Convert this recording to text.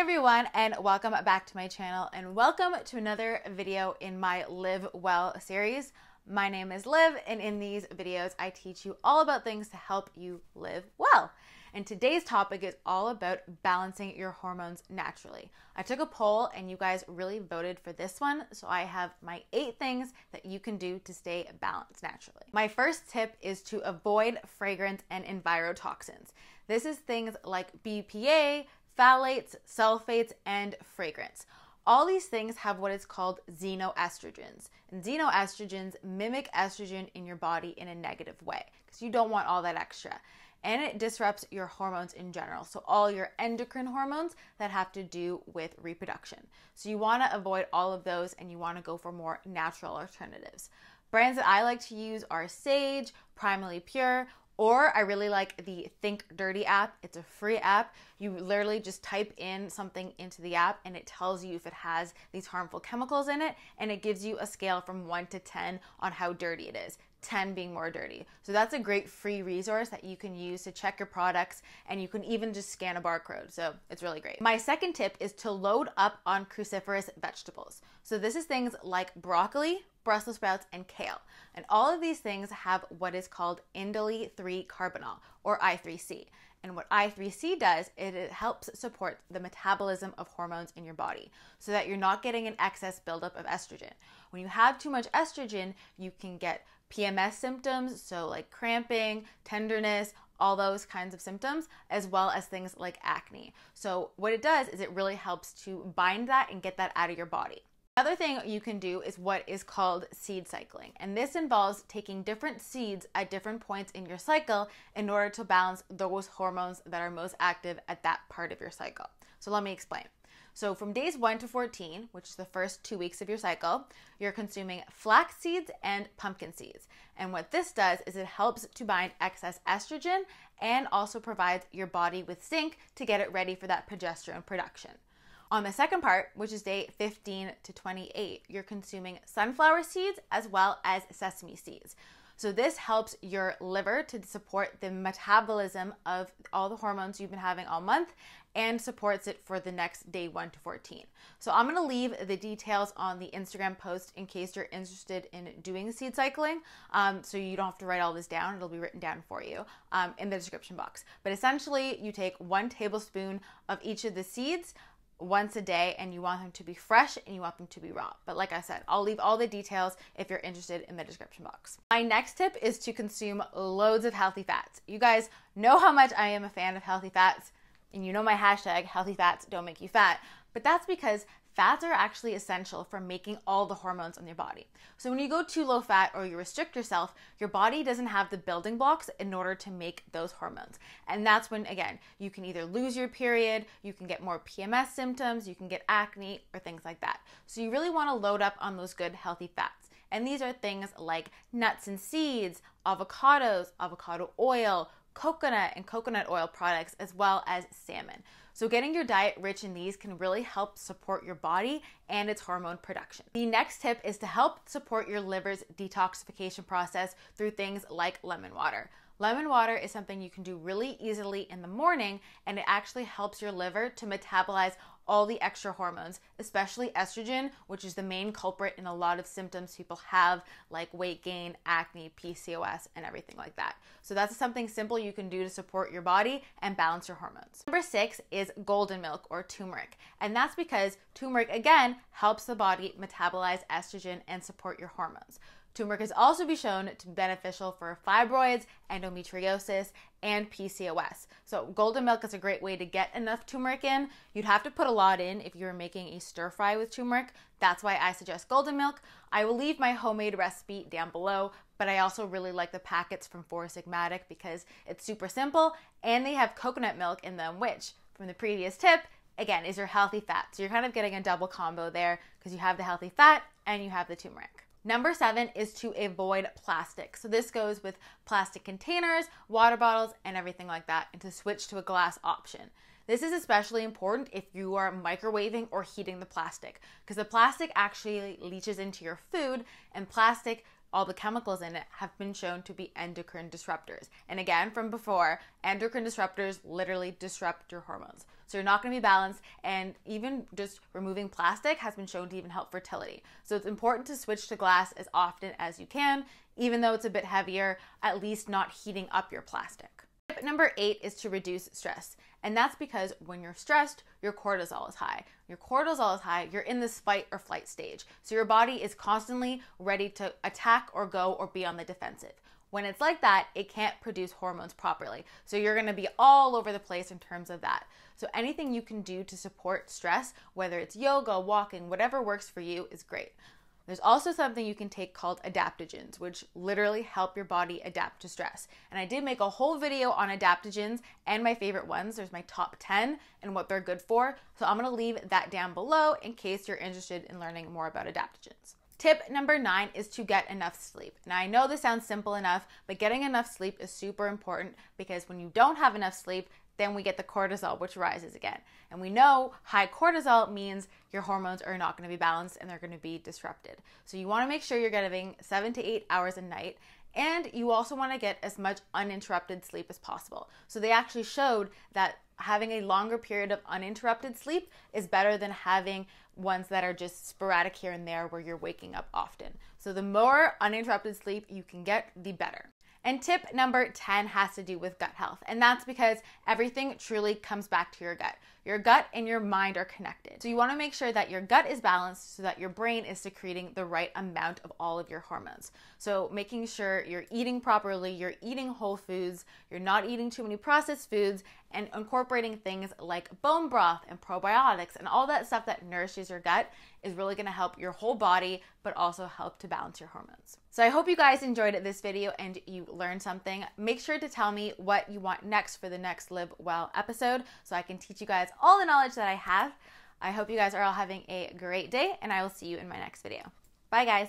everyone, and welcome back to my channel, and welcome to another video in my Live Well series. My name is Liv, and in these videos I teach you all about things to help you live well. And today's topic is all about balancing your hormones naturally. I took a poll and you guys really voted for this one, so I have my 8 things that you can do to stay balanced naturally. My first tip is to avoid fragrance and envirotoxins. This is things like BPA, phthalates, sulfates, and fragrance. All these things have what is called xenoestrogens. And xenoestrogens mimic estrogen in your body in a negative way because you don't want all that extra. And it disrupts your hormones in general. So all your endocrine hormones that have to do with reproduction. So you want to avoid all of those and you want to go for more natural alternatives. Brands that I like to use are Sage, Primally Pure, or I really like the Think Dirty app. It's a free app. You literally just type in something into the app and it tells you if it has these harmful chemicals in it, and it gives you a scale from 1 to 10 on how dirty it is. 10 being more dirty. So that's a great free resource that you can use to check your products, and you can even just scan a barcode. So it's really great. My second tip is to load up on cruciferous vegetables. So this is things like broccoli, Brussels sprouts, and kale. And all of these things have what is called indole 3-carbinol, or I3C. And what I3C does is it helps support the metabolism of hormones in your body so that you're not getting an excess buildup of estrogen. When you have too much estrogen, you can get PMS symptoms, so like cramping, tenderness, all those kinds of symptoms, as well as things like acne. So what it does is it really helps to bind that and get that out of your body. Another thing you can do is what is called seed cycling, and this involves taking different seeds at different points in your cycle in order to balance those hormones that are most active at that part of your cycle. So let me explain. So from days 1 to 14, which is the first 2 weeks of your cycle, you're consuming flax seeds and pumpkin seeds. And what this does is it helps to bind excess estrogen and also provides your body with zinc to get it ready for that progesterone production. On the second part, which is day 15 to 28, you're consuming sunflower seeds as well as sesame seeds. So this helps your liver to support the metabolism of all the hormones you've been having all month and supports it for the next day 1 to 14. So I'm going to leave the details on the Instagram post in case you're interested in doing seed cycling. So you don't have to write all this down. It'll be written down for you in the description box. But essentially, you take 1 tablespoon of each of the seeds once a day, and you want them to be fresh and you want them to be raw. But like I said, I'll leave all the details if you're interested in the description box. My next tip is to consume loads of healthy fats. You guys know how much I am a fan of healthy fats, and you know my hashtag, healthy fats don't make you fat, but that's because fats are actually essential for making all the hormones in your body. So when you go too low fat or you restrict yourself, your body doesn't have the building blocks in order to make those hormones. And that's when, again, you can either lose your period, you can get more PMS symptoms, you can get acne, or things like that. So you really want to load up on those good healthy fats. And these are things like nuts and seeds, avocados, avocado oil, coconut and coconut oil products, as well as salmon. So getting your diet rich in these can really help support your body and its hormone production. The next tip is to help support your liver's detoxification process through things like lemon water. Lemon water is something you can do really easily in the morning, and it actually helps your liver to metabolize all the extra hormones, especially estrogen, which is the main culprit in a lot of symptoms people have, like weight gain, acne, PCOS, and everything like that. So that's something simple you can do to support your body and balance your hormones. Number 6 is golden milk or turmeric. And that's because turmeric, again, helps the body metabolize estrogen and support your hormones. Turmeric has also been shown to be beneficial for fibroids, endometriosis, and PCOS. So golden milk is a great way to get enough turmeric in. You'd have to put a lot in if you're making a stir fry with turmeric. That's why I suggest golden milk. I will leave my homemade recipe down below, but I also really like the packets from Four Sigmatic because it's super simple, and they have coconut milk in them, which, from the previous tip, again, is your healthy fat. So you're kind of getting a double combo there because you have the healthy fat and you have the turmeric. Number 7 is to avoid plastic. So this goes with plastic containers, water bottles, and everything like that, and to switch to a glass option. This is especially important if you are microwaving or heating the plastic, because the plastic actually leaches into your food, and plastic, all the chemicals in it, have been shown to be endocrine disruptors. And again, from before, endocrine disruptors literally disrupt your hormones. So you're not going to be balanced, and even just removing plastic has been shown to even help fertility. So it's important to switch to glass as often as you can, even though it's a bit heavier, at least not heating up your plastic. Tip number 8 is to reduce stress. And that's because when you're stressed, your cortisol is high. Your cortisol is high, you're in this fight or flight stage. So your body is constantly ready to attack or go or be on the defensive. When it's like that, it can't produce hormones properly. So you're gonna be all over the place in terms of that. So anything you can do to support stress, whether it's yoga, walking, whatever works for you is great. There's also something you can take called adaptogens, which literally help your body adapt to stress. And I did make a whole video on adaptogens and my favorite ones. There's my top 10 and what they're good for. So I'm gonna leave that down below in case you're interested in learning more about adaptogens. Tip number 9 is to get enough sleep. Now I know this sounds simple enough, but getting enough sleep is super important because when you don't have enough sleep, then we get the cortisol, which rises again. And we know high cortisol means your hormones are not going to be balanced and they're going to be disrupted. So you want to make sure you're getting 7 to 8 hours a night. And you also want to get as much uninterrupted sleep as possible. So they actually showed that having a longer period of uninterrupted sleep is better than having ones that are just sporadic here and there where you're waking up often. So the more uninterrupted sleep you can get, the better. And tip number 10 has to do with gut health. And that's because everything truly comes back to your gut. Your gut and your mind are connected. So you want to make sure that your gut is balanced so that your brain is secreting the right amount of all of your hormones. So making sure you're eating properly, you're eating whole foods, you're not eating too many processed foods, and incorporating things like bone broth and probiotics and all that stuff that nourishes your gut is really going to help your whole body, but also help to balance your hormones. So I hope you guys enjoyed this video and you learned something. Make sure to tell me what you want next for the next Live Well episode so I can teach you guys all the knowledge that I have. I hope you guys are all having a great day, and I will see you in my next video. Bye guys.